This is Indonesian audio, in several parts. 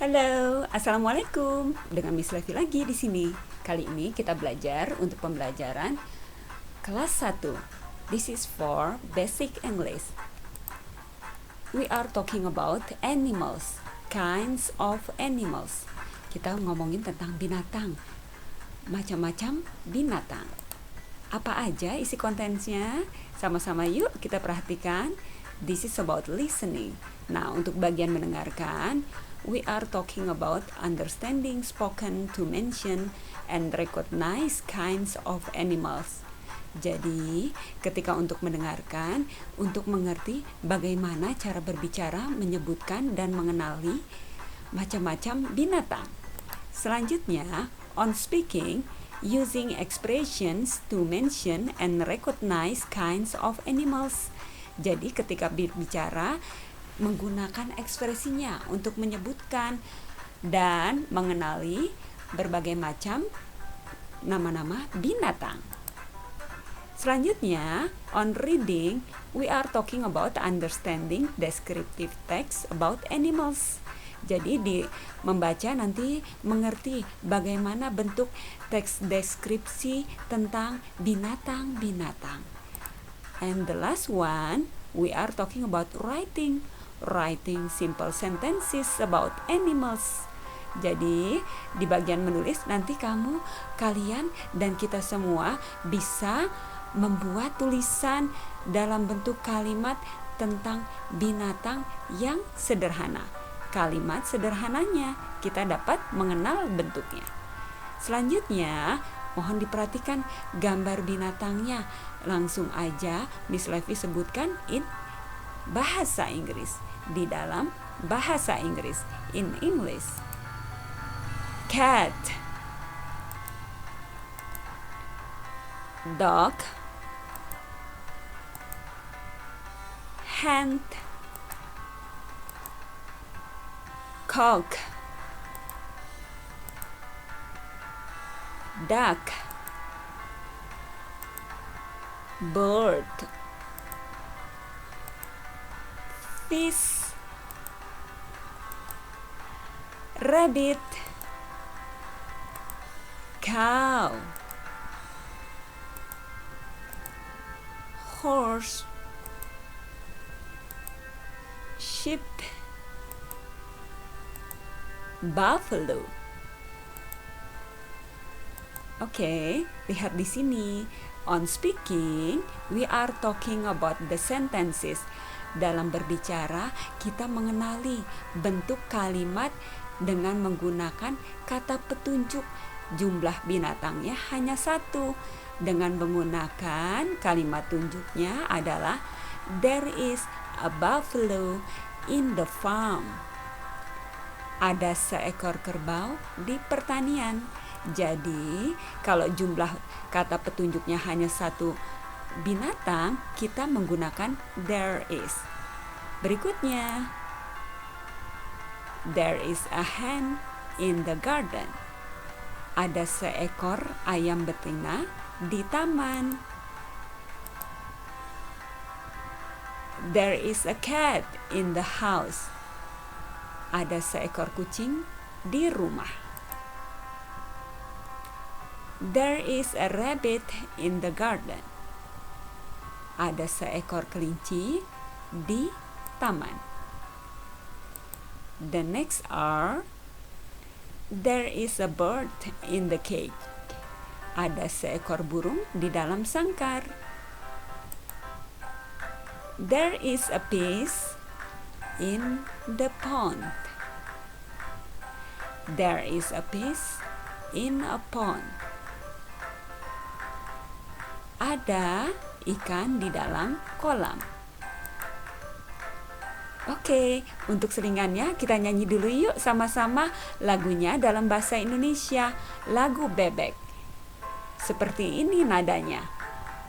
Halo, assalamualaikum. Dengan Miss Levi lagi di sini. Kali ini kita belajar untuk pembelajaran kelas 1. This is for basic English. We are talking about animals, kinds of animals. Kita ngomongin tentang binatang, macam-macam binatang. Apa aja isi kontennya? Sama-sama yuk kita perhatikan. This is about listening. Nah, untuk bagian mendengarkan, we are talking about understanding spoken to mention and recognize kinds of animals. Jadi, ketika untuk mendengarkan, untuk mengerti bagaimana cara berbicara, menyebutkan dan mengenali macam-macam binatang. Selanjutnya, on speaking, using expressions to mention and recognize kinds of animals. Jadi ketika berbicara, menggunakan ekspresinya untuk menyebutkan dan mengenali berbagai macam nama-nama binatang. Selanjutnya, on reading, we are talking about understanding descriptive text about animals. Jadi di membaca nanti mengerti bagaimana bentuk teks deskripsi tentang binatang-binatang. And the last one, we are talking about writing simple sentences about animals. Jadi di bagian menulis nanti kalian dan kita semua bisa membuat tulisan dalam bentuk kalimat tentang binatang yang sederhana. Kalimat sederhananya kita dapat mengenal bentuknya. Selanjutnya, mohon diperhatikan gambar binatangnya. Langsung aja Miss Levi sebutkan in bahasa Inggris, di dalam bahasa Inggris, in English. Cat, dog, hen, cock, duck, bird, fish, rabbit, cow, horse, sheep, buffalo. Oke, lihat di sini. On speaking, we are talking about the sentences. Dalam berbicara, kita mengenali bentuk kalimat dengan menggunakan kata petunjuk. Jumlah binatangnya hanya satu. Dengan menggunakan kalimat tunjuknya adalah there is a buffalo in the farm. Ada seekor kerbau di pertanian. Jadi, kalau jumlah kata petunjuknya hanya satu binatang, kita menggunakan there is. Berikutnya, there is a hen in the garden. Ada seekor ayam betina di taman. There is a cat in the house. Ada seekor kucing di rumah. There is a rabbit in the garden. Ada seekor kelinci di taman. The next are, there is a bird in the cage. Ada seekor burung di dalam sangkar. There is a fish in the pond. There is a fish in a pond. Ada ikan di dalam kolam. Oke, untuk selingannya kita nyanyi dulu yuk sama-sama lagunya dalam bahasa Indonesia, lagu bebek. Seperti ini nadanya.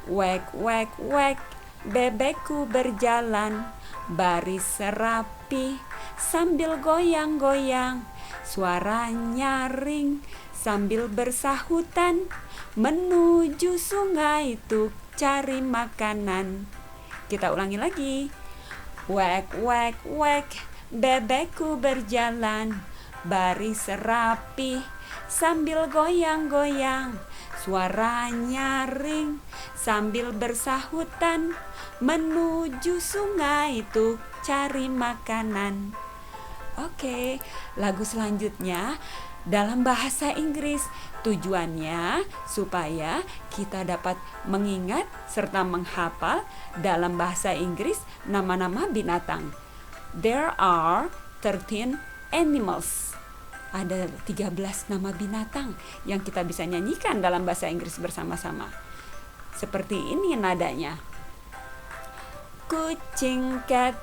Wek, wek, wek, bebekku berjalan, baris rapi, sambil goyang-goyang, suara nyaring, sambil bersahutan, menuju sungai untuk cari makanan. Kita ulangi lagi. Wek, wek, wek, bebekku berjalan, baris rapi sambil goyang-goyang, suara nyaring sambil bersahutan, menuju sungai tuh cari makanan. Oke, lagu selanjutnya dalam bahasa Inggris. Tujuannya supaya kita dapat mengingat serta menghafal dalam bahasa Inggris nama-nama binatang. There are 13 animals. Ada 13 nama binatang yang kita bisa nyanyikan dalam bahasa Inggris bersama-sama. Seperti ini nadanya. Kucing, cat,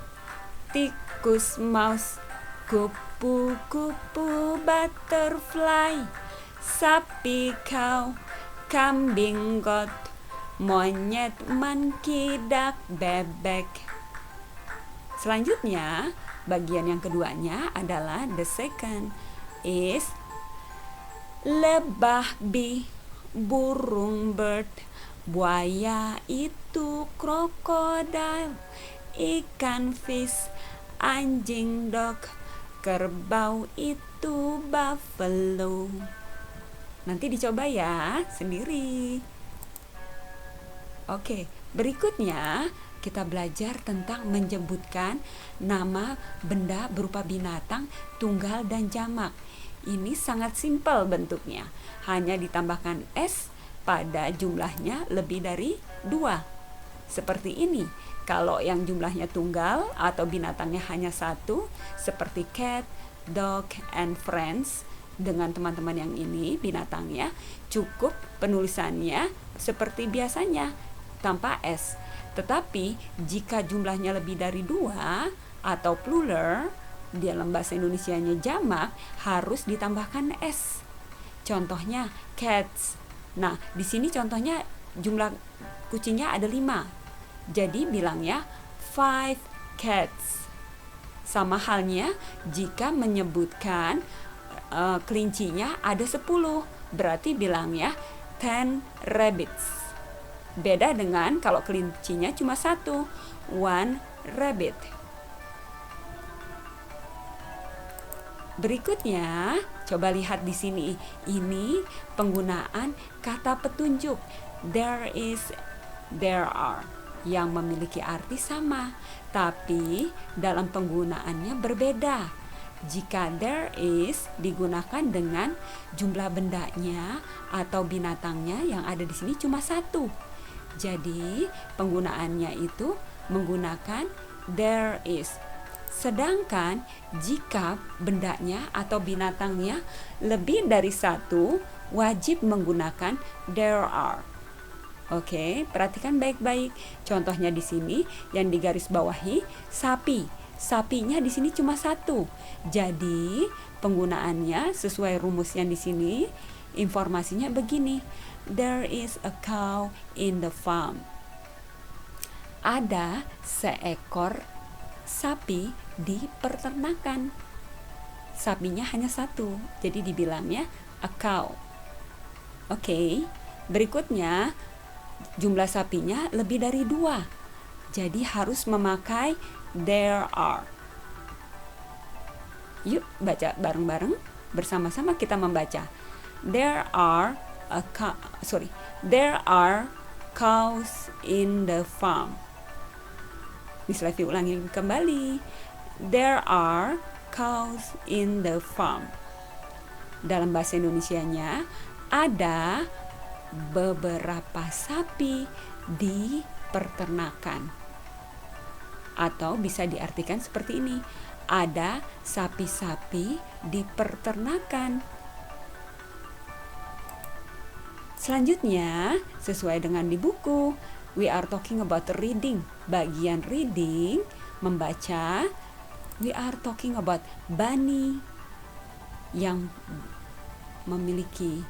tikus, mouse, kupu-kupu, butterfly, sapi, cow, kambing, goat, monyet, monkey, duck, bebek. Selanjutnya, bagian yang keduanya adalah the second is lebah, bee, burung, bird, buaya itu krokodil, ikan, fish, anjing, dog, kerbau itu buffalo. Nanti dicoba ya sendiri. Oke, berikutnya kita belajar tentang menyebutkan nama benda berupa binatang tunggal dan jamak. Ini sangat simpel bentuknya, hanya ditambahkan S pada jumlahnya lebih dari 2. Seperti ini. Kalau yang jumlahnya tunggal atau binatangnya hanya 1, seperti cat, dog, and friends, dengan teman-teman yang ini binatangnya, cukup penulisannya seperti biasanya tanpa S. Tetapi jika jumlahnya lebih dari 2 atau plural, dalam bahasa Indonesianya jamak, harus ditambahkan S. Contohnya cats. Nah, di sini contohnya jumlah kucingnya ada 5. Jadi bilangnya 5 cats. Sama halnya jika menyebutkan kelincinya ada 10, berarti bilangnya 10 rabbits. Beda dengan kalau kelincinya cuma 1, 1 rabbit. Berikutnya, coba lihat di sini. Ini penggunaan kata petunjuk there is, there are, yang memiliki arti sama, tapi dalam penggunaannya berbeda. Jika there is digunakan dengan jumlah bendanya atau binatangnya yang ada di sini cuma 1. Jadi, penggunaannya itu menggunakan there is. Sedangkan jika bendanya atau binatangnya lebih dari 1, wajib menggunakan there are. Oke, perhatikan baik-baik. Contohnya di sini yang digaris bawahi sapi. Sapinya di sini cuma 1. Jadi, penggunaannya sesuai rumus yang di sini, informasinya begini. There is a cow in the farm. Ada seekor sapi di peternakan. Sapinya hanya 1, jadi dibilangnya a cow. Oke, berikutnya jumlah sapinya lebih dari 2, jadi harus memakai there are. Yuk baca bareng-bareng, bersama-sama kita membaca. There are cows in the farm. Miss Levi ulangi kembali. There are cows in the farm. Dalam bahasa Indonesianya, ada beberapa sapi di peternakan. Atau bisa diartikan seperti ini. Ada sapi-sapi di peternakan. Selanjutnya, sesuai dengan di buku, we are talking about reading. Bagian reading, membaca, we are talking about bunny yang memiliki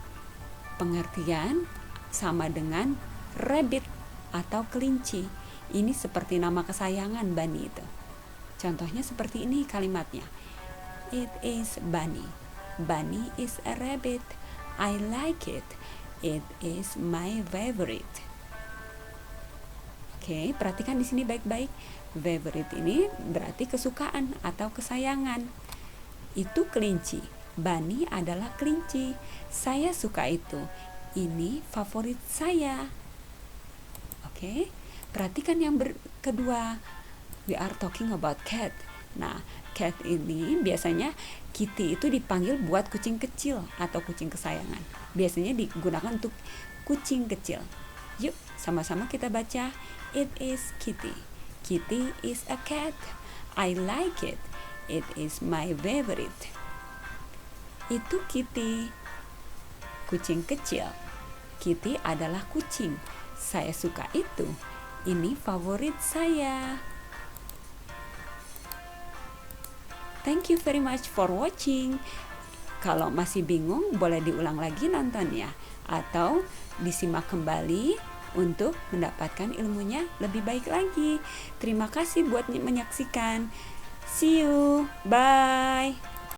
pengertian sama dengan rabbit atau kelinci. Ini seperti nama kesayangan bunny itu. Contohnya seperti ini kalimatnya. It is bunny. Bunny is a rabbit. I like it. It is my favorite. Oke, perhatikan di sini baik-baik. Favorite ini berarti kesukaan atau kesayangan. Itu kelinci. Bunny adalah kelinci. Saya suka itu. Ini favorit saya. Oke, perhatikan yang kedua. We are talking about cat. Nah, cat ini biasanya Kitty itu dipanggil buat kucing kecil atau kucing kesayangan. Biasanya digunakan untuk kucing kecil. Yuk, sama-sama kita baca. It is Kitty. Kitty is a cat. I like it. It is my favorite. Itu Kitty, kucing kecil. Kitty adalah kucing. Saya suka itu. Ini favorit saya. Thank you very much for watching. Kalau masih bingung, boleh diulang lagi nontonnya atau disimak kembali untuk mendapatkan ilmunya lebih baik lagi. Terima kasih buat menyaksikan. See you. Bye.